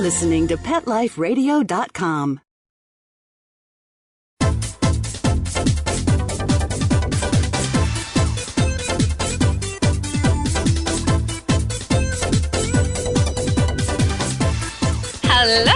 listening to PetLifeRadio.com. Hello,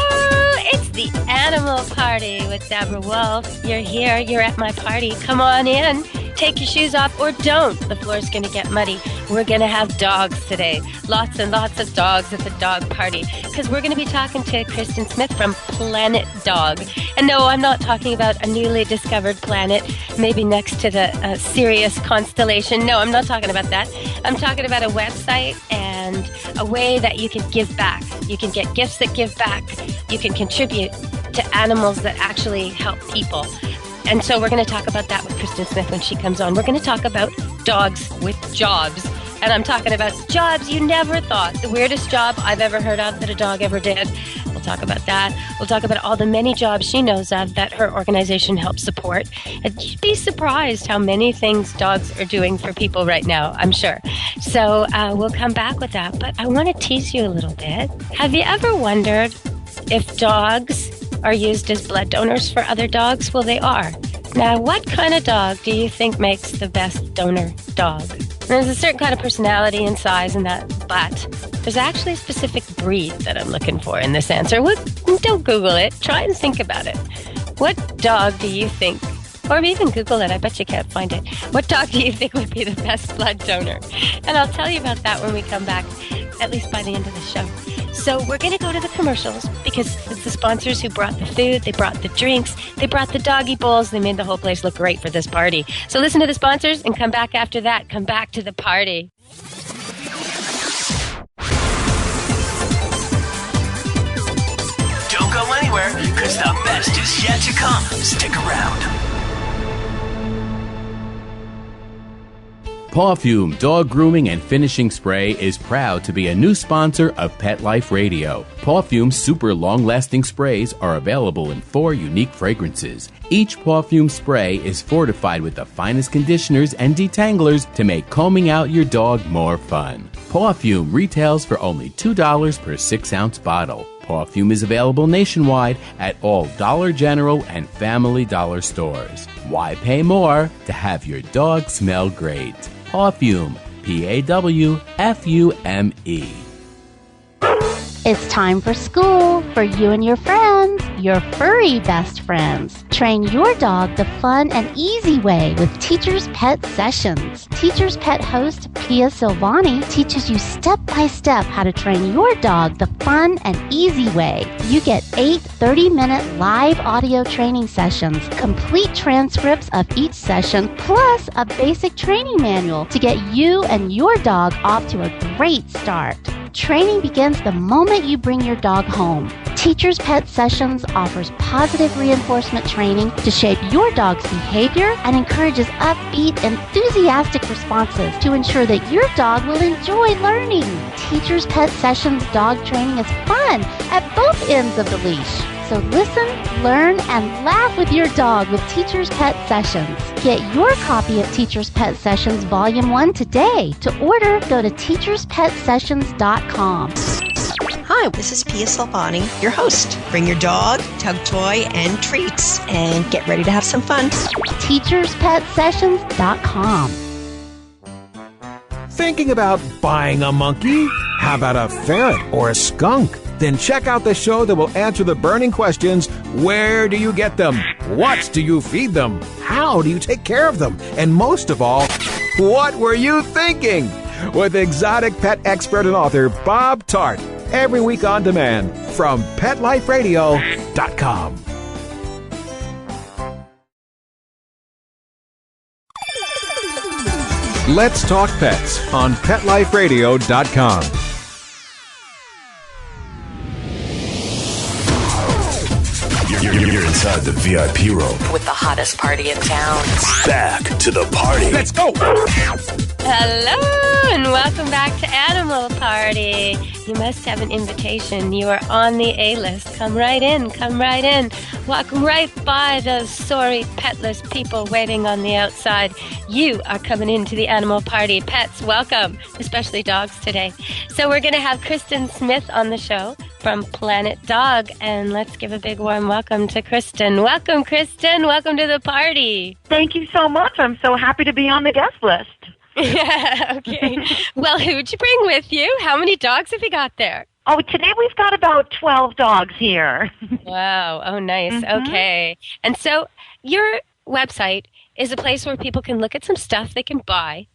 it's the Animal Party with Deborah Wolf. You're here, you're at my party. Come on in. Take your shoes off or don't. The floor's going to get muddy. We're going to have dogs today. Lots and lots of dogs at the dog party. Because we're going to be talking to Kristen Smith from Planet Dog. And no, I'm not talking about a newly discovered planet, maybe next to the Sirius constellation. No, I'm not talking about that. I'm talking about a website and a way that you can give back. You can get gifts that give back. You can contribute to animals that actually help people. And so we're going to talk about that with Kristen Smith when she comes on. We're going to talk about dogs with jobs. And I'm talking about jobs you never thought. The weirdest job I've ever heard of that a dog ever did. We'll talk about that. We'll talk about all the many jobs she knows of that her organization helps support. And you'd be surprised how many things dogs are doing for people right now, I'm sure. So we'll come back with that. But I want to tease you a little bit. Have you ever wondered if dogs are used as blood donors for other dogs? Well, they are. Now, what kind of dog do you think makes the best donor dog? There's a certain kind of personality and size in that, but there's actually a specific breed that I'm looking for in this answer. Don't Google it. Try and think about it. What dog do you think, or even Google it, I bet you can't find it. What dog do you think would be the best blood donor? And I'll tell you about that when we come back, at least by the end of the show. So we're going to go to the commercials because it's the sponsors who brought the food, they brought the drinks, they brought the doggy bowls, they made the whole place look great for this party. So listen to the sponsors and come back after that. Come back to the party. Don't go anywhere, because the best is yet to come. Stick around. Pawfume Dog Grooming and Finishing Spray is proud to be a new sponsor of Pet Life Radio. Pawfume's super long-lasting sprays are available in 4 unique fragrances. Each Pawfume spray is fortified with the finest conditioners and detanglers to make combing out your dog more fun. Pawfume retails for only $2 per 6-ounce bottle. Pawfume is available nationwide at all Dollar General and Family Dollar stores. Why pay more to have your dog smell great? Pawfume, Pawfume. It's time for school for you and your friends, your furry best friends. Train your dog the fun and easy way with Teacher's Pet Sessions. Teacher's Pet host Pia Silvani teaches you step-by-step how to train your dog the fun and easy way. You get 8 30-minute live audio training sessions, complete transcripts of each session, plus a basic training manual to get you and your dog off to a great start. Training begins the moment you bring your dog home. Teacher's Pet Sessions offers positive reinforcement training to shape your dog's behavior and encourages upbeat, enthusiastic responses to ensure that your dog will enjoy learning. Teacher's Pet Sessions dog training is fun at both ends of the leash. So listen, learn, and laugh with your dog with Teacher's Pet Sessions. Get your copy of Teacher's Pet Sessions Volume 1 today. To order, go to teacherspetsessions.com. Hi, this is Pia Silvani, your host. Bring your dog, tug toy, and treats, and get ready to have some fun. teacherspetsessions.com. Thinking about buying a monkey? How about a ferret or a skunk? Then check out the show that will answer the burning questions. Where do you get them? What do you feed them? How do you take care of them? And most of all, what were you thinking? With exotic pet expert and author Bob Tart. Every week on demand from PetLifeRadio.com. Let's Talk Pets on PetLifeRadio.com. You're inside the VIP room with the hottest party in town. Back to the party. Let's go! Hello and welcome back to Animal Party. You must have an invitation. You are on the A-list. Come right in, come right in. Walk right by those sorry, petless people waiting on the outside. You are coming into the Animal Party. Pets, welcome, especially dogs today. So we're going to have Kristen Smith on the show. from Planet Dog. And let's give a big warm welcome to Kristen. Welcome, Kristen. Welcome to the party. Thank you so much. I'm so happy to be on the guest list. Yeah, okay. Well, who'd you bring with you? How many dogs have you got there? Oh, today we've got about 12 dogs here. Wow. Oh, nice. Okay. And so your website is a place where people can look at some stuff they can buy,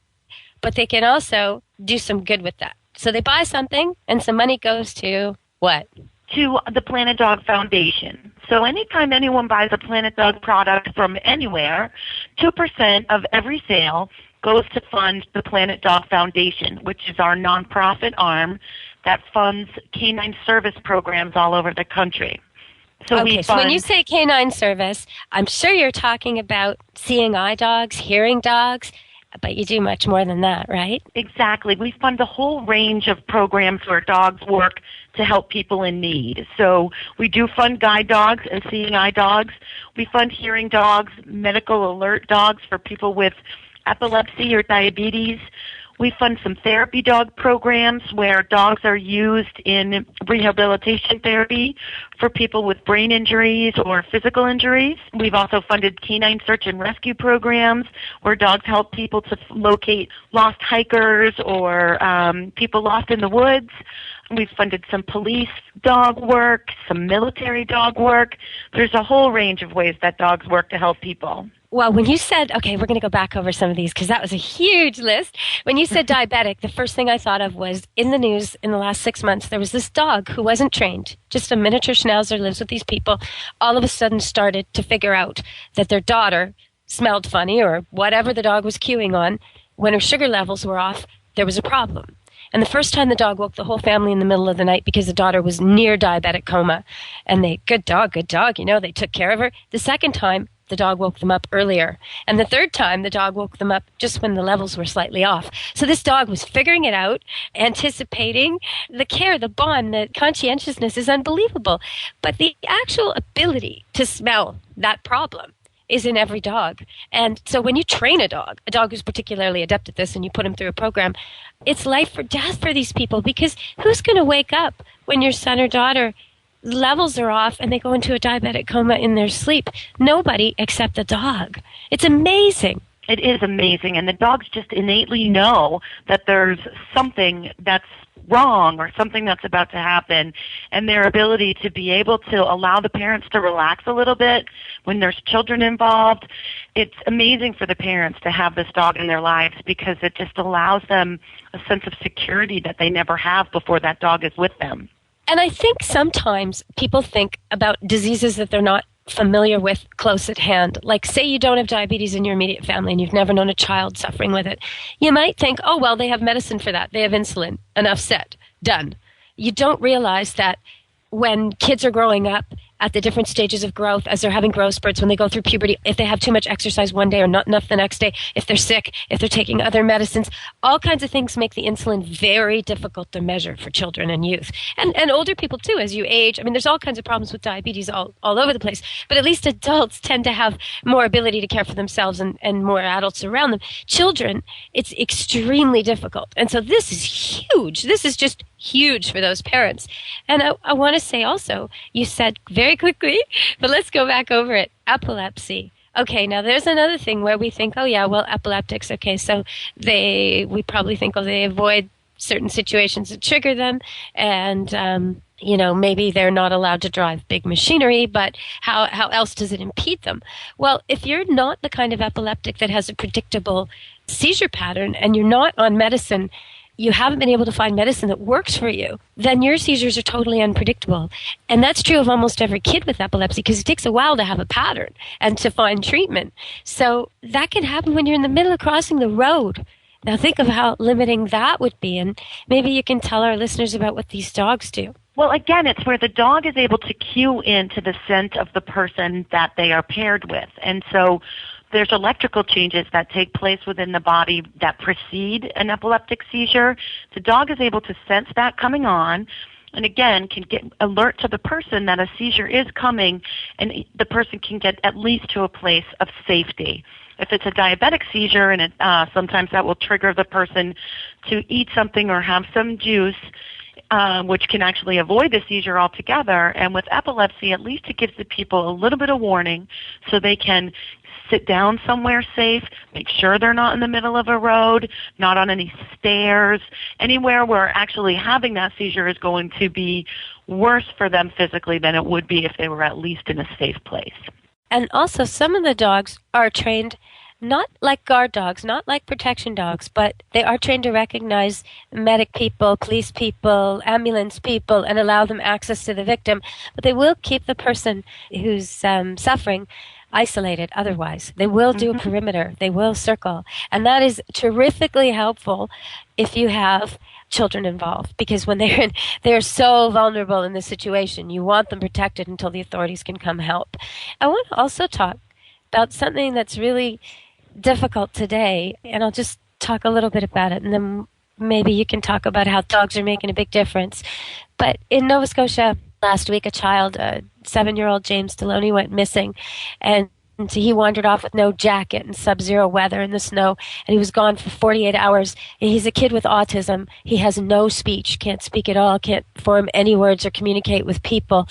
but they can also do some good with that. So they buy something, and some money goes to what? To the Planet Dog Foundation. So anytime anyone buys a Planet Dog product from anywhere, 2% of every sale goes to fund the Planet Dog Foundation, which is our nonprofit arm that funds canine service programs all over the country. So so when you say canine service, I'm sure you're talking about seeing eye dogs, hearing dogs, but you do much more than that, right? Exactly. We fund a whole range of programs where dogs work to help people in need. So we do fund guide dogs and seeing eye dogs. We fund hearing dogs, medical alert dogs for people with epilepsy or diabetes. We fund some therapy dog programs where dogs are used in rehabilitation therapy for people with brain injuries or physical injuries. We've also funded canine search and rescue programs where dogs help people to locate lost hikers or people lost in the woods. We've funded some police dog work, some military dog work. There's a whole range of ways that dogs work to help people. Well, when you said, okay, we're going to go back over some of these because that was a huge list. When you said diabetic, the first thing I thought of was in the news in the last 6 months, there was this dog who wasn't trained, just a miniature schnauzer, lives with these people, all of a sudden started to figure out that their daughter smelled funny or whatever the dog was cueing on. When her sugar levels were off, there was a problem. And the first time the dog woke the whole family in the middle of the night because the daughter was near diabetic coma. And they, good dog, they took care of her. The second time, the dog woke them up earlier. And the third time, the dog woke them up just when the levels were slightly off. So this dog was figuring it out, anticipating the care, the bond, the conscientiousness is unbelievable. But the actual ability to smell that problem is in every dog. And so when you train a dog who's particularly adept at this, and you put him through a program, it's life or death for these people, because who's going to wake up when your son or daughter levels are off and they go into a diabetic coma in their sleep? Nobody except the dog. It's amazing. It is amazing. And the dogs just innately know that there's something that's wrong or something that's about to happen, and their ability to be able to allow the parents to relax a little bit when there's children involved. It's amazing for the parents to have this dog in their lives because it just allows them a sense of security that they never have before that dog is with them. And I think sometimes people think about diseases that they're not familiar with close at hand. Like, say you don't have diabetes in your immediate family and you've never known a child suffering with it. You might think, oh, well, they have medicine for that. They have insulin. Enough said. Done. You don't realize that when kids are growing up at the different stages of growth, as they're having growth spurts, when they go through puberty, if they have too much exercise one day or not enough the next day, if they're sick, if they're taking other medicines, all kinds of things make the insulin very difficult to measure for children and youth. And older people too, as you age. I mean, there's all kinds of problems with diabetes all over the place, but at least adults tend to have more ability to care for themselves and more adults around them. Children, it's extremely difficult. And so this is huge. This is just huge for those parents. And I want to say also, you said very quickly, but let's go back over it. Epilepsy. Okay, now there's another thing where we think, oh yeah, well, epileptics, okay, so we probably think, oh, they avoid certain situations that trigger them, and maybe they're not allowed to drive big machinery, but how else does it impede them? Well, if you're not the kind of epileptic that has a predictable seizure pattern and you're not on medicine, you haven't been able to find medicine that works for you, then your seizures are totally unpredictable. And that's true of almost every kid with epilepsy, because it takes a while to have a pattern and to find treatment. So that can happen when you're in the middle of crossing the road. Now think of how limiting that would be, and maybe you can tell our listeners about what these dogs do. Well, again, it's where the dog is able to cue into the scent of the person that they are paired with. And so there's electrical changes that take place within the body that precede an epileptic seizure. The dog is able to sense that coming on, and again, can get alert to the person that a seizure is coming, and the person can get at least to a place of safety. If it's a diabetic seizure, and sometimes that will trigger the person to eat something or have some juice, which can actually avoid the seizure altogether. And with epilepsy, at least it gives the people a little bit of warning so they can sit down somewhere safe, make sure they're not in the middle of a road, not on any stairs, anywhere where actually having that seizure is going to be worse for them physically than it would be if they were at least in a safe place. And also, some of the dogs are trained not like guard dogs, not like protection dogs, but they are trained to recognize medic people, police people, ambulance people, and allow them access to the victim. But they will keep the person who's suffering isolated otherwise. They will do a perimeter. They will circle. And that is terrifically helpful if you have children involved, because when they're so vulnerable in this situation, you want them protected until the authorities can come help. I want to also talk about something that's really difficult today, and I'll just talk a little bit about it, and then maybe you can talk about how dogs are making a big difference. But in Nova Scotia last week, a child, 7-year-old James Deloney, went missing, and he wandered off with no jacket in sub-zero weather in the snow, and he was gone for 48 hours. He's a kid with autism. He has no speech, can't speak at all, can't form any words or communicate with people.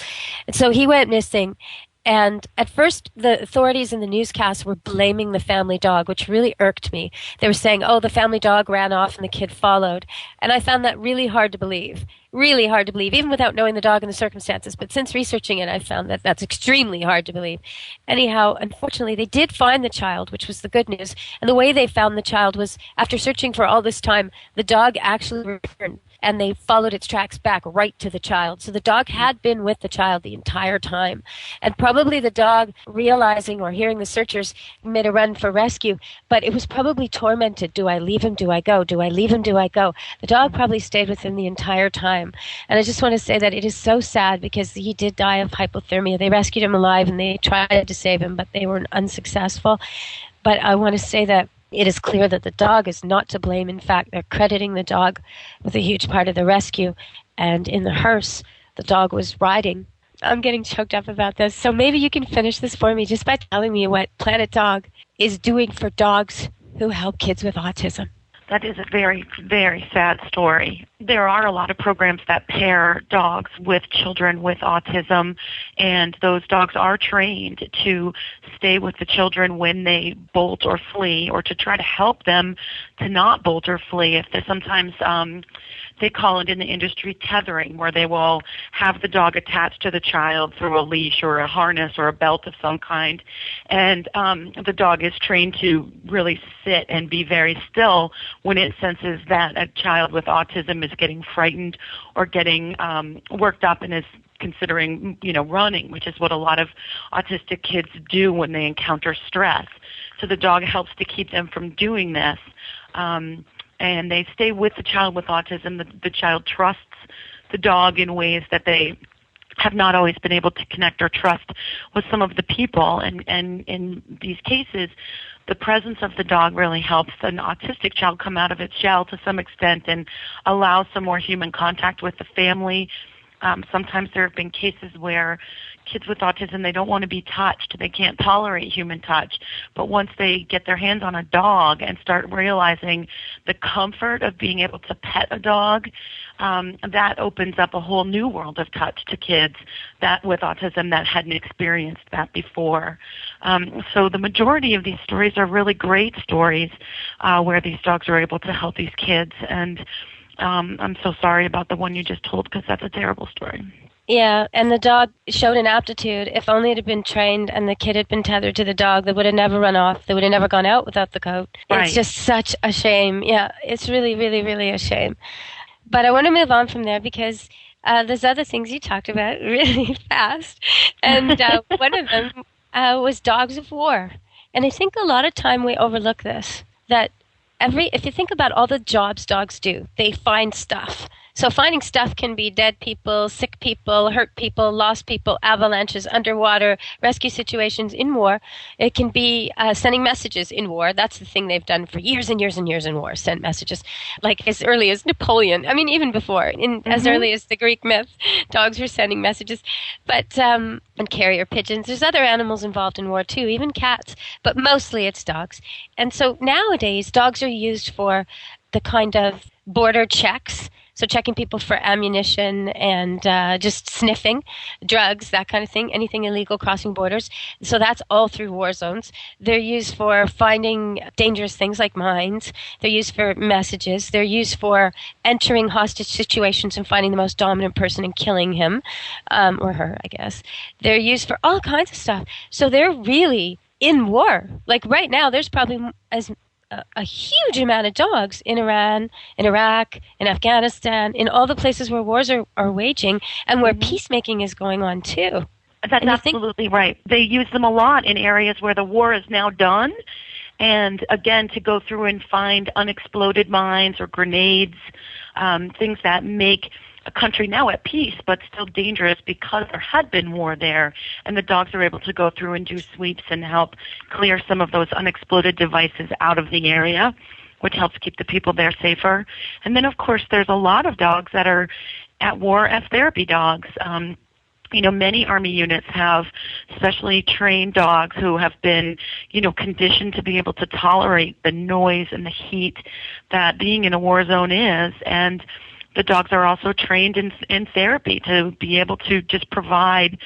And so he went missing. And at first, the authorities in the newscast were blaming the family dog, which really irked me. They were saying, oh, the family dog ran off and the kid followed. And I found that really hard to believe, even without knowing the dog and the circumstances. But since researching it, I found that that's extremely hard to believe. Anyhow, unfortunately, they did find the child, which was the good news. And the way they found the child was, after searching for all this time, the dog actually returned. And they followed its tracks back right to the child. So the dog had been with the child the entire time. And probably the dog, realizing or hearing the searchers, made a run for rescue. But it was probably tormented. Do I leave him? Do I go? Do I leave him? Do I go? The dog probably stayed with him the entire time. And I just want to say that it is so sad because he did die of hypothermia. They rescued him alive and they tried to save him, but they were unsuccessful. But I want to say that it is clear that the dog is not to blame. In fact, they're crediting the dog with a huge part of the rescue. And in the hearse, the dog was riding. I'm getting choked up about this. So maybe you can finish this for me just by telling me what Planet Dog is doing for dogs who help kids with autism. That is a very, very sad story. There are a lot of programs that pair dogs with children with autism, and those dogs are trained to stay with the children when they bolt or flee, or to try to help them to not bolt or flee. If there's sometimes they call it in the industry tethering, where they will have the dog attached to the child through a leash or a harness or a belt of some kind, and the dog is trained to really sit and be very still when it senses that a child with autism is getting frightened or getting worked up and is considering, running, which is what a lot of autistic kids do when they encounter stress. So the dog helps to keep them from doing this. And they stay with the child with autism. The child trusts the dog in ways that they have not always been able to connect or trust with some of the people. And in these cases, the presence of the dog really helps an autistic child come out of its shell to some extent and allow some more human contact with the family. Sometimes there have been cases where kids with autism, they don't want to be touched. They can't tolerate human touch. But once they get their hands on a dog and start realizing the comfort of being able to pet a dog, that opens up a whole new world of touch to kids that with autism that hadn't experienced that before. So the majority of these stories are really great stories where these dogs are able to help these kids. And I'm so sorry about the one you just told, because that's a terrible story. Yeah, and the dog showed an aptitude. If only it had been trained and the kid had been tethered to the dog, they would have never run off. They would have never gone out without the coat. Right. It's just such a shame. Yeah, it's really, really, really a shame. But I want to move on from there because there's other things you talked about really fast. And one of them was dogs of war. And I think a lot of time we overlook this, that if you think about all the jobs dogs do, they find stuff. So finding stuff can be dead people, sick people, hurt people, lost people, avalanches, underwater, rescue situations in war. It can be sending messages in war. That's the thing they've done for years and years and years in war, sent messages. Like as early as Napoleon. I mean, even before, as early as the Greek myth, dogs were sending messages. But and carrier pigeons. There's other animals involved in war too, even cats. But mostly it's dogs. And so nowadays, dogs are used for the kind of border checks. So checking people for ammunition and just sniffing, drugs, that kind of thing, anything illegal crossing borders. So that's all through war zones. They're used for finding dangerous things like mines. They're used for messages. They're used for entering hostage situations and finding the most dominant person and killing him, or her, I guess. They're used for all kinds of stuff. So they're really in war. Like right now, there's probably a huge amount of dogs in Iran, in Iraq, in Afghanistan, in all the places where wars are waging and where peacemaking is going on too. That's absolutely right. They use them a lot in areas where the war is now done. And again, to go through and find unexploded mines or grenades, things that make a country now at peace but still dangerous because there had been war there, and the dogs are able to go through and do sweeps and help clear some of those unexploded devices out of the area, which helps keep the people there safer. And then, of course, there's a lot of dogs that are at war as therapy dogs. Many Army units have specially trained dogs who have been, conditioned to be able to tolerate the noise and the heat that being in a war zone is. And the dogs are also trained in therapy to be able to just provide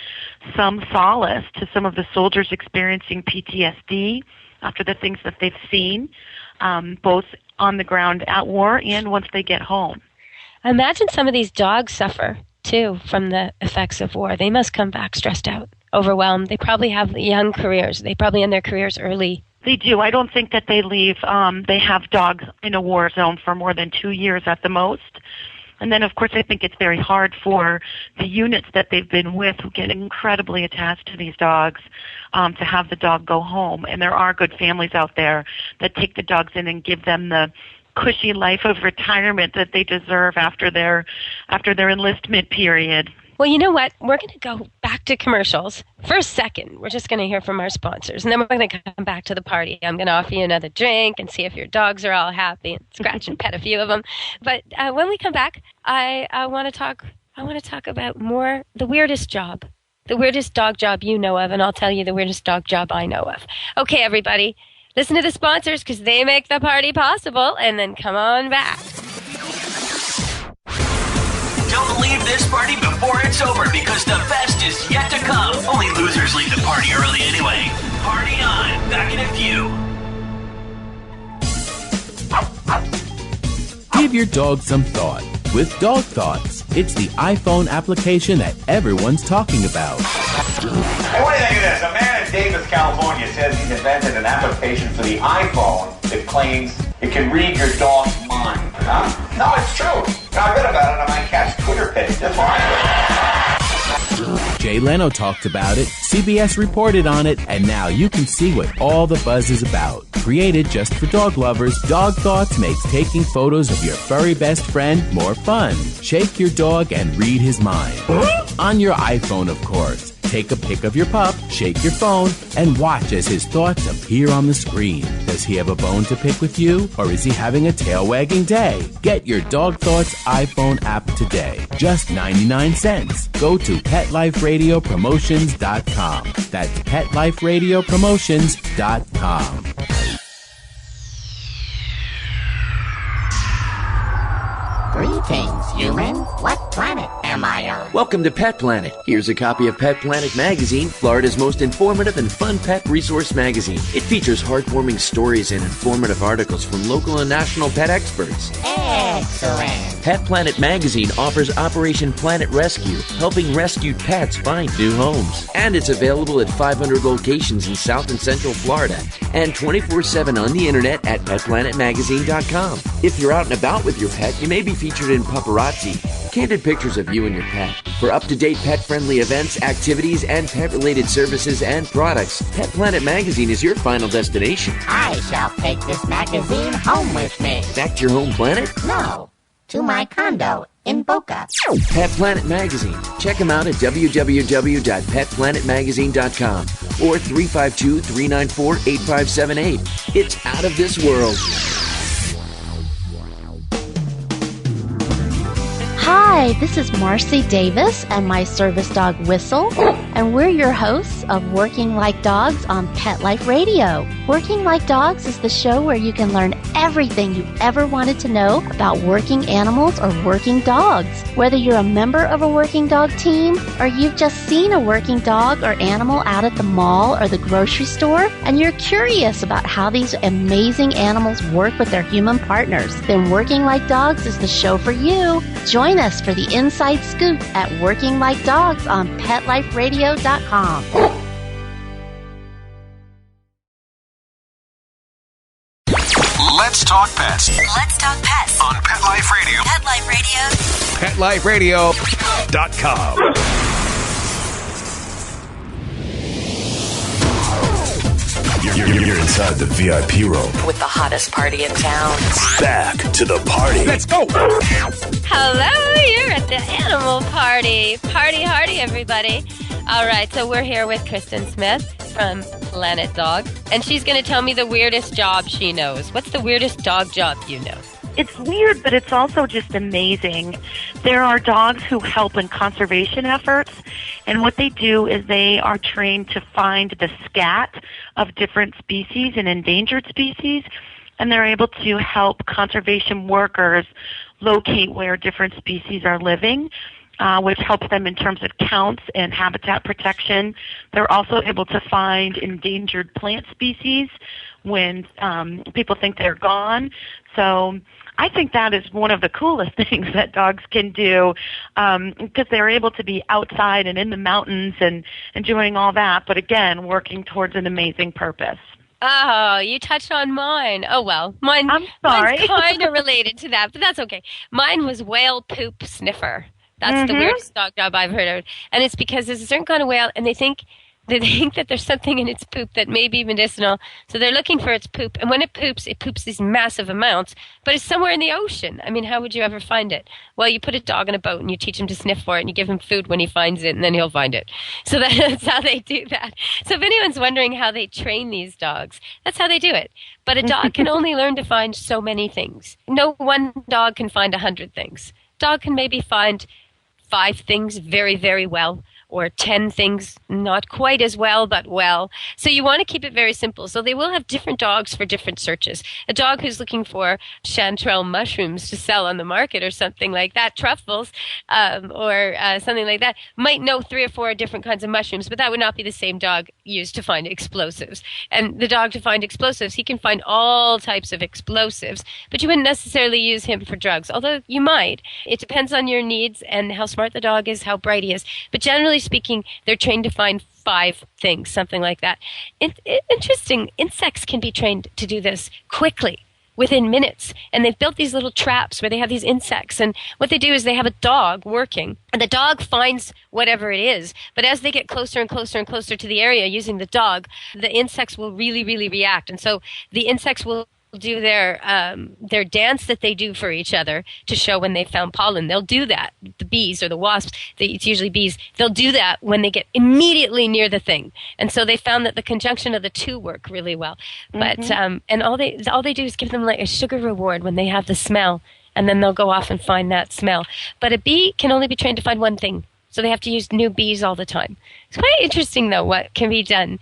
some solace to some of the soldiers experiencing PTSD after the things that they've seen, both on the ground at war and once they get home. I imagine some of these dogs suffer, too, from the effects of war. They must come back stressed out, overwhelmed. They probably have young careers. They probably end their careers early. They do. I don't think that they leave. They have dogs in a war zone for more than 2 years at the most. And then, of course, I think it's very hard for the units that they've been with who get incredibly attached to these dogs to have the dog go home. And there are good families out there that take the dogs in and give them the cushy life of retirement that they deserve after their enlistment period. Well, you know what? We're going to go back to commercials. For a second, we're just going to hear from our sponsors, and then we're going to come back to the party. I'm going to offer you another drink and see if your dogs are all happy and scratch and pet a few of them. But when we come back, I want to talk about the weirdest job, the weirdest dog job you know of, and I'll tell you the weirdest dog job I know of. Okay, everybody, listen to the sponsors because they make the party possible, and then come on back. Don't leave this party before it's over because the best is yet to come. Only losers leave the party early anyway. Party on. Back in a few. Give your dog some thought with Dog Thoughts. It's the iPhone application that everyone's talking about. Hey, what do you think of this? A man in Davis, California says he's invented an application for the iPhone that claims it can read your dog's mind. Huh? No, it's true. I read about it on my cat's Twitter page. That's why. Jay Leno talked about it, CBS reported on it, and now you can see what all the buzz is about. Created just for dog lovers, Dog Thoughts makes taking photos of your furry best friend more fun. Shake your dog and read his mind. On your iPhone, of course. Take a pic of your pup, shake your phone, and watch as his thoughts appear on the screen. Does he have a bone to pick with you, or is he having a tail-wagging day? Get your Dog Thoughts iPhone app today. Just 99 cents. Go to PetLifeRadioPromotions.com. That's PetLifeRadioPromotions.com. Greetings, humans. What planet am I on? Welcome to Pet Planet. Here's a copy of Pet Planet Magazine, Florida's most informative and fun pet resource magazine. It features heartwarming stories and informative articles from local and national pet experts. Excellent. Pet Planet Magazine offers Operation Planet Rescue, helping rescued pets find new homes. And it's available at 500 locations in South and Central Florida and 24/7 on the internet at PetPlanetMagazine.com. If you're out and about with your pet, you may be featured in Paparazzi, candid pictures of you and your pet. For up-to-date pet-friendly events, activities, and pet-related services and products, Pet Planet Magazine is your final destination. I shall take this magazine home with me. Back to your home planet? No, to my condo in Boca. Pet Planet Magazine. Check them out at www.petplanetmagazine.com or 352-394-8578. It's out of this world. Hi, this is Marcy Davis and my service dog Whistle, and we're your hosts of Working Like Dogs on Pet Life Radio. Working Like Dogs is the show where you can learn everything you ever wanted to know about working animals or working dogs. Whether you're a member of a working dog team or you've just seen a working dog or animal out at the mall or the grocery store and you're curious about how these amazing animals work with their human partners, then Working Like Dogs is the show for you. Join us for the inside scoop at Working Like Dogs on PetLifeRadio.com. Let's talk pets. Let's talk pets On Pet Life Radio. Pet Life Radio. PetLifeRadio.com. You're inside the VIP room. With the hottest party in town. Back to the party. Let's go. Hello, you're at the animal party. Party hardy, everybody. All right, so we're here with Kristen Smith from Planet Dog, and she's going to tell me the weirdest job she knows. What's the weirdest dog job you know? It's weird, but it's also just amazing. There are dogs who help in conservation efforts, and what they do is they are trained to find the scat of different species and endangered species, and they're able to help conservation workers locate where different species are living, which helps them in terms of counts and habitat protection. They're also able to find endangered plant species when people think they're gone. So I think that is one of the coolest things that dogs can do, because they're able to be outside and in the mountains and doing all that, but again, working towards an amazing purpose. Oh, you touched on mine. Oh, well, I'm sorry. Mine's kind of related to that, but that's okay. Mine was whale poop sniffer. That's the weirdest dog job I've heard of. And it's because there's a certain kind of whale, and they think that there's something in its poop that may be medicinal. So they're looking for its poop. And when it poops these massive amounts, but it's somewhere in the ocean. I mean, how would you ever find it? Well, you put a dog in a boat and you teach him to sniff for it and you give him food when he finds it, and then he'll find it. So that's how they do that. So if anyone's wondering how they train these dogs, that's how they do it. But a dog can only learn to find so many things. No one dog can find 100 things. Dog can maybe find 5 things very, very well, or 10 things not quite as well, but well. So you want to keep it very simple. So they will have different dogs for different searches. A dog who's looking for chanterelle mushrooms to sell on the market or something like that, truffles, or something like that, might know 3 or 4 different kinds of mushrooms, but that would not be the same dog used to find explosives. And the dog to find explosives, he can find all types of explosives, but you wouldn't necessarily use him for drugs, although you might. It depends on your needs and how smart the dog is, how bright he is. But generally speaking, they're trained to find 5 things, something like that. Interesting. Insects can be trained to do this quickly, within minutes. And they've built these little traps where they have these insects. And what they do is they have a dog working, and the dog finds whatever it is. But as they get closer and closer and closer to the area using the dog, the insects will really, really react. And so the insects will do their dance that they do for each other to show when they found pollen. They'll do that. The bees or the wasps, it's usually bees, they'll do that when they get immediately near the thing. And so they found that the conjunction of the two work really well. But and all they do is give them like a sugar reward when they have the smell, and then they'll go off and find that smell. But a bee can only be trained to find one thing. So they have to use new bees all the time. It's quite interesting, though, what can be done.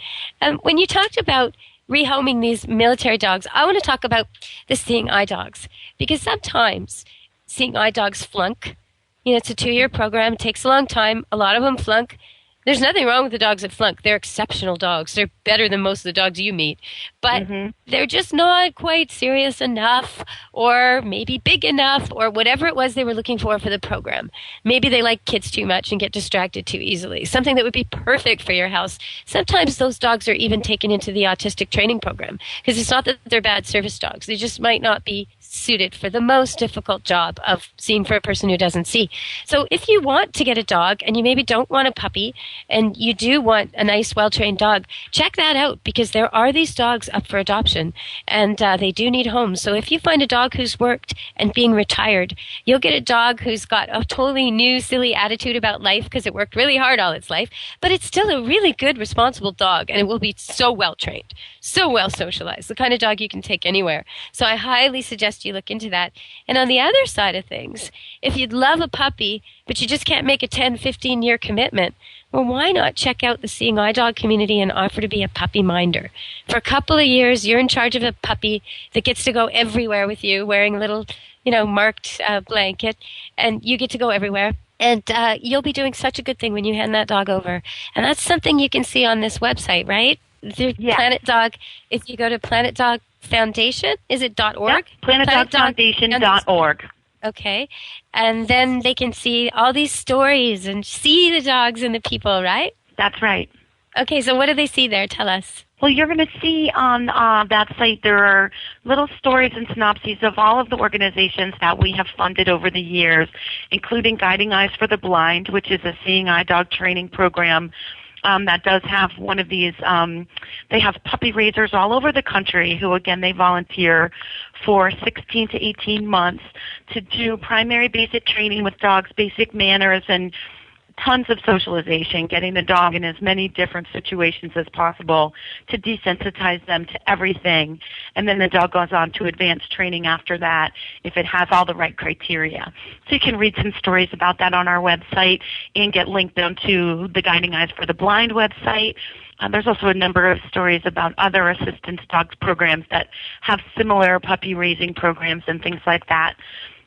When you talked about rehoming these military dogs, I want to talk about the seeing eye dogs, because sometimes seeing eye dogs flunk. You know, it's a 2-year program. It takes a long time. A lot of them flunk. There's nothing wrong with the dogs that flunk. They're exceptional dogs. They're better than most of the dogs you meet. But they're just not quite serious enough, or maybe big enough, or whatever it was they were looking for the program. Maybe they like kids too much and get distracted too easily. Something that would be perfect for your house. Sometimes those dogs are even taken into the autistic training program, because it's not that they're bad service dogs. They just might not be suited for the most difficult job of seeing for a person who doesn't see. So if you want to get a dog and you maybe don't want a puppy and you do want a nice, well-trained dog, check that out, because there are these dogs up for adoption, and they do need homes. So if you find a dog who's worked and being retired, you'll get a dog who's got a totally new, silly attitude about life because it worked really hard all its life, but it's still a really good, responsible dog, and it will be so well-trained, so well-socialized, the kind of dog you can take anywhere. So I highly suggest suggest you look into that. And on the other side of things, if you'd love a puppy, but you just can't make a 10, 15-year commitment, well, why not check out the Seeing Eye Dog community and offer to be a puppy minder? For a couple of years, you're in charge of a puppy that gets to go everywhere with you, wearing a little, marked blanket, and you get to go everywhere. And you'll be doing such a good thing when you hand that dog over. And that's something you can see on this website, right? Yeah. Planet Dog, if you go to Planet Dog Foundation, is it .org? Yeah, PlanetDogFoundation.org. Okay. And then they can see all these stories and see the dogs and the people, right? That's right. Okay, so what do they see there? Tell us. Well, you're going to see on that site there are little stories and synopses of all of the organizations that we have funded over the years, including Guiding Eyes for the Blind, which is a Seeing Eye Dog training program that does have one of these. They have puppy raisers all over the country who, again, they volunteer for 16 to 18 months to do primary basic training with dogs, basic manners, and tons of socialization, getting the dog in as many different situations as possible to desensitize them to everything. And then the dog goes on to advanced training after that if it has all the right criteria. So you can read some stories about that on our website and get linked down to the Guiding Eyes for the Blind website. There's also a number of stories about other assistance dog programs that have similar puppy raising programs and things like that.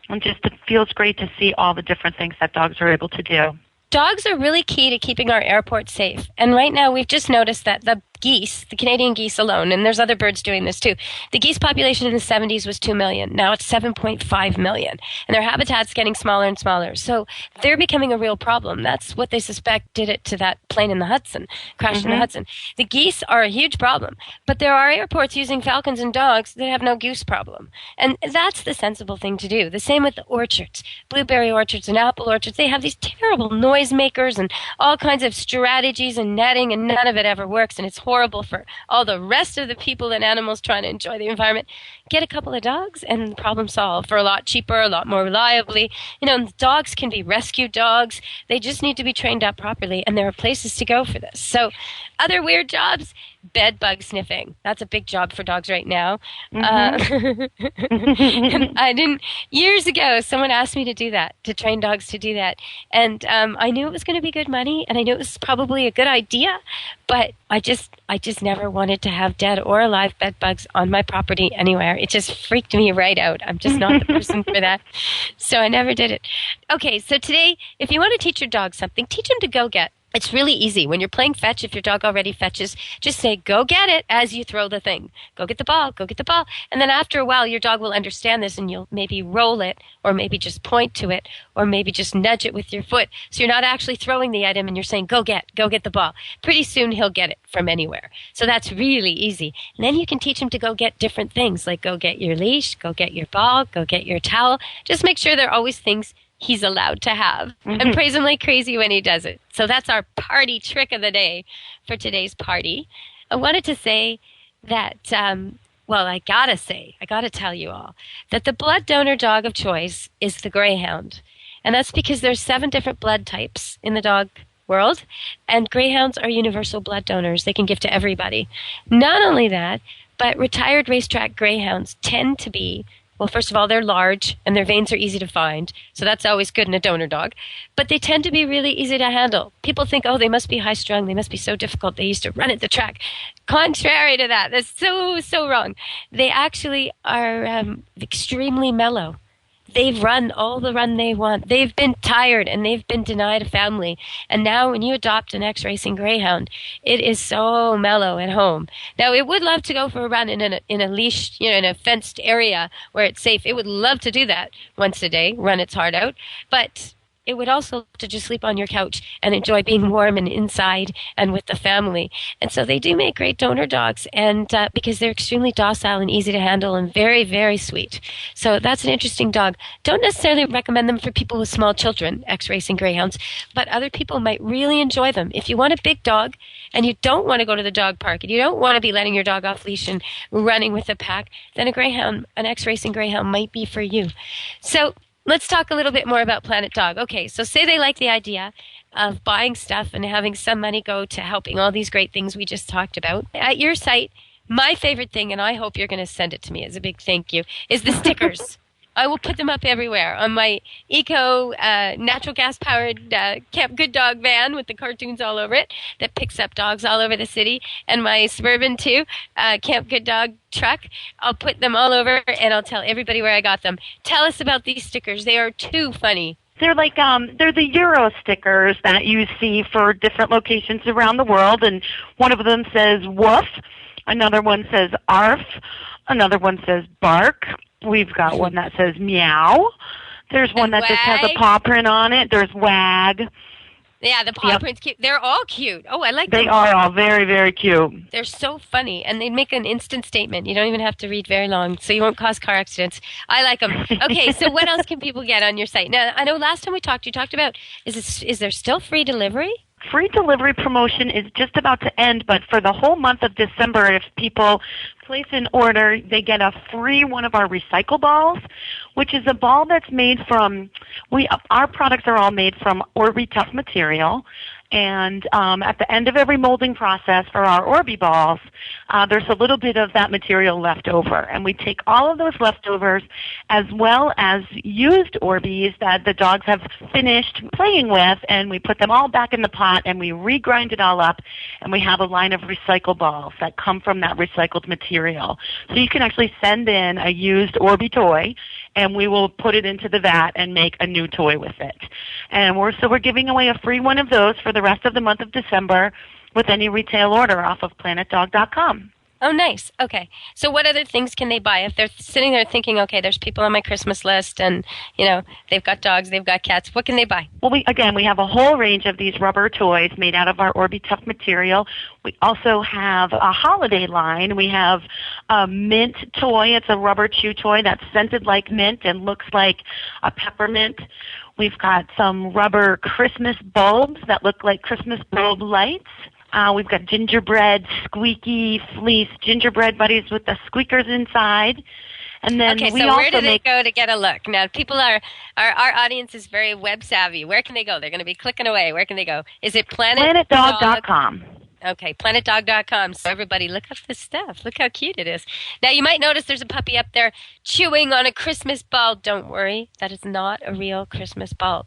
And just it feels great to see all the different things that dogs are able to do. Dogs are really key to keeping our airport safe. And right now we've just noticed that the geese, the Canadian geese alone, and there's other birds doing this too, the geese population in the 70s was 2 million. Now it's 7.5 million. And their habitat's getting smaller and smaller. So they're becoming a real problem. That's what they suspect did it to that plane in the Hudson, crashed in the Hudson. The geese are a huge problem. But there are airports using falcons and dogs that have no goose problem. And that's the sensible thing to do. The same with the orchards, blueberry orchards and apple orchards. They have these terrible noisemakers and all kinds of strategies and netting, and none of it ever works. And it's horrible for all the rest of the people and animals trying to enjoy the environment. Get a couple of dogs and the problem solved for a lot cheaper, a lot more reliably. Dogs can be rescue dogs. They just need to be trained up properly, and there are places to go for this. So other weird jobs, bed bug sniffing. That's a big job for dogs right now. Years ago, someone asked me to do that, to train dogs to do that. And I knew it was going to be good money, and I knew it was probably a good idea, but I just never wanted to have dead or alive bed bugs on my property anywhere. It just freaked me right out. I'm just not the person for that. So I never did it. Okay, so today, if you want to teach your dog something, teach him to go get. It's really easy. When you're playing fetch, if your dog already fetches, just say, go get it as you throw the thing. Go get the ball, go get the ball. And then after a while, your dog will understand this, and you'll maybe roll it, or maybe just point to it, or maybe just nudge it with your foot. So you're not actually throwing the item, and you're saying, go get the ball. Pretty soon he'll get it from anywhere. So that's really easy. And then you can teach him to go get different things, like go get your leash, go get your ball, go get your towel. Just make sure there are always things he's allowed to have, and praise him like crazy when he does it. So that's our party trick of the day for today's party. I wanted to say that, I gotta tell you all, that the blood donor dog of choice is the Greyhound. And that's because there's 7 different blood types in the dog world, and Greyhounds are universal blood donors. They can give to everybody. Not only that, but retired racetrack Greyhounds tend to be, well, first of all, they're large, and their veins are easy to find, so that's always good in a donor dog. But they tend to be really easy to handle. People think, oh, they must be high-strung, they must be so difficult, they used to run at the track. Contrary to that, that's so wrong. They actually are extremely mellow. They've run all the run they want. They've been tired, and they've been denied a family. And now when you adopt an ex-racing Greyhound, it is so mellow at home. Now, it would love to go for a run in a leash, in a fenced area where it's safe. It would love to do that once a day, run its heart out. But it would also love to just sleep on your couch and enjoy being warm and inside and with the family. And so they do make great donor dogs, and because they're extremely docile and easy to handle and very, very sweet. So that's an interesting dog. Don't necessarily recommend them for people with small children, ex-racing Greyhounds, but other people might really enjoy them. If you want a big dog and you don't want to go to the dog park and you don't want to be letting your dog off leash and running with a pack, then a Greyhound, an ex-racing Greyhound might be for you. So let's talk a little bit more about Planet Dog. Okay, so say they like the idea of buying stuff and having some money go to helping all these great things we just talked about. At your site, My favorite thing, and I hope you're going to send it to me as a big thank you, is the stickers. I will put them up everywhere on my eco natural gas powered Camp Good Dog van with the cartoons all over it that picks up dogs all over the city, and my Suburban too, Camp Good Dog truck. I'll put them all over and I'll tell everybody where I got them. Tell us about these stickers. They are too funny. They're like they're the Euro stickers that you see for different locations around the world, and one of them says woof, another one says arf, another one says bark. We've got one that says meow. There's one that just has a paw print on it. There's wag. Yeah, the paw print's cute. They're all cute. Oh, I like them. They are all very, very cute. They're so funny, and they make an instant statement. You don't even have to read very long, so you won't cause car accidents. I like them. Okay, so what else can people get on your site? Now, I know last time we talked, you talked about, is there still free delivery? Free delivery promotion is just about to end, but for the whole month of December, if people place an order, they get a free one of our recycle balls, which is a ball that's made from, our products are all made from Orbi tough material. And at the end of every molding process for our Orbi balls, there's a little bit of that material left over. And we take all of those leftovers as well as used Orbis that the dogs have finished playing with, and we put them all back in the pot and we regrind it all up, and we have a line of recycle balls that come from that recycled material. So you can actually send in a used Orbi toy, and we will put it into the vat and make a new toy with it. And we're giving away a free one of those for the rest of the month of December with any retail order off of planetdog.com. Oh, nice. Okay. So what other things can they buy? If they're sitting there thinking, okay, there's people on my Christmas list and, they've got dogs, they've got cats, what can they buy? Well, we have a whole range of these rubber toys made out of our Orbi Tough material. We also have a holiday line. We have a mint toy. It's a rubber chew toy that's scented like mint and looks like a peppermint. We've got some rubber Christmas bulbs that look like Christmas bulb lights. We've got gingerbread, squeaky fleece gingerbread buddies with the squeakers inside. And then okay, so where do they go to get a look? Now, people our audience is very web savvy. Where can they go? They're going to be clicking away. Where can they go? Is it planetdog.com? Okay, planetdog.com. So everybody, look up this stuff. Look how cute it is. Now, you might notice there's a puppy up there chewing on a Christmas bulb. Don't worry. That is not a real Christmas bulb.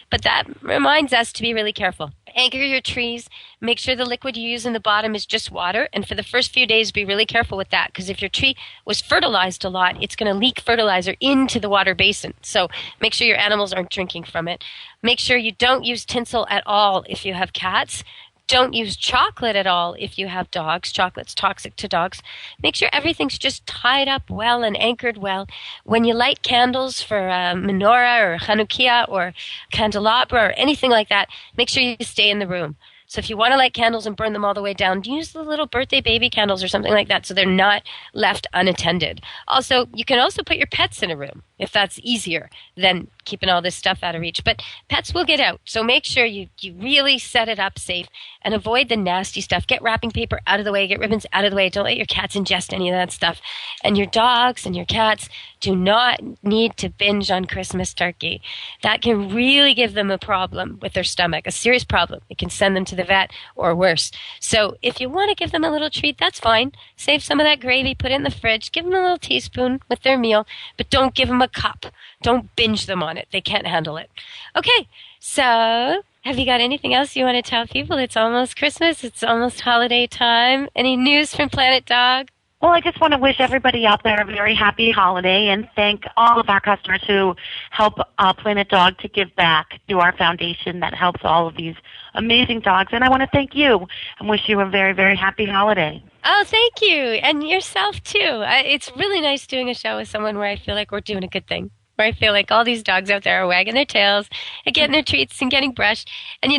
But that reminds us to be really careful. Anchor your trees. Make sure the liquid you use in the bottom is just water. And for the first few days, be really careful with that. Because if your tree was fertilized a lot, it's going to leak fertilizer into the water basin. So make sure your animals aren't drinking from it. Make sure you don't use tinsel at all if you have cats. Don't use chocolate at all if you have dogs. Chocolate's toxic to dogs. Make sure everything's just tied up well and anchored well. When you light candles for menorah or Hanukkah or candelabra or anything like that, make sure you stay in the room. So if you want to light candles and burn them all the way down, use the little birthday baby candles or something like that so they're not left unattended. Also, you can also put your pets in a room if that's easier than keeping all this stuff out of reach. But pets will get out, so make sure you really set it up safe and avoid the nasty stuff. Get wrapping paper out of the way, get ribbons out of the way. Don't let your cats ingest any of that stuff. And your dogs and your cats do not need to binge on Christmas turkey. That can really give them a problem with their stomach, a serious problem. It can send them to the vet or worse. So if you want to give them a little treat, that's fine. Save some of that gravy, put it in the fridge, give them a little teaspoon with their meal, but don't give them a cup. Don't binge them on it. They can't handle it. Okay, so have you got anything else you want to tell people? It's almost Christmas. It's almost holiday time. Any news from Planet Dog? Well, I just want to wish everybody out there a very happy holiday and thank all of our customers who help Planet Dog to give back to our foundation that helps all of these amazing dogs. And I want to thank you and wish you a very, very happy holiday. Oh, thank you. And yourself, too. It's really nice doing a show with someone where I feel like we're doing a good thing. Where I feel like all these dogs out there are wagging their tails and getting their treats and getting brushed. And,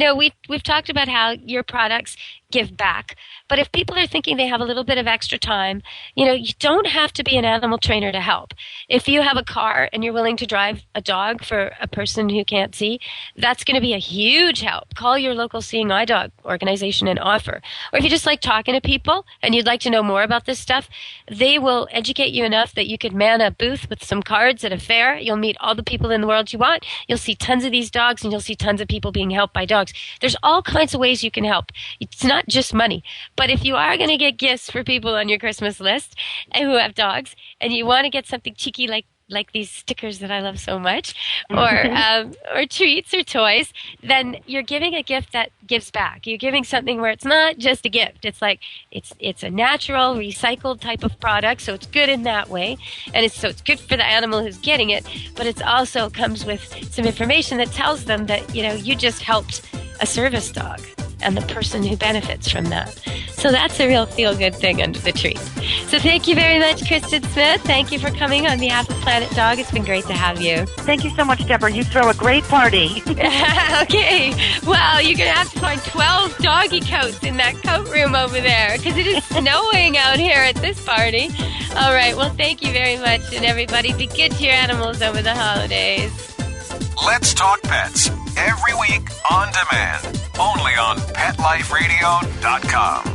we've talked about how your products give back. But if people are thinking they have a little bit of extra time, you don't have to be an animal trainer to help. If you have a car and you're willing to drive a dog for a person who can't see, that's going to be a huge help. Call your local Seeing Eye Dog organization and offer. Or if you just like talking to people and you'd like to know more about this stuff, they will educate you enough that you could man a booth with some cards at a fair. You'll meet all the people in the world you want. You'll see tons of these dogs, and you'll see tons of people being helped by dogs. There's all kinds of ways you can help. It's not just money. But if you are going to get gifts for people on your Christmas list who have dogs, and you want to get something cheeky like these stickers that I love so much, or treats or toys, then you're giving a gift that gives back. You're giving something where it's not just a gift. It's like it's a natural, recycled type of product, so it's good in that way, and it's good for the animal who's getting it. But it also comes with some information that tells them that you just helped a service dog and the person who benefits from that. So that's a real feel-good thing under the tree. So thank you very much, Kristen Smith. Thank you for coming on behalf of Planet Dog. It's been great to have you. Thank you so much, Deborah. You throw a great party. Okay. Well, you're going to have to find 12 doggy coats in that coat room over there because it is snowing out here at this party. All right. Well, thank you very much. And everybody, be good to your animals over the holidays. Let's Talk Pets. Every week on demand. Only on PetLifeRadio.com.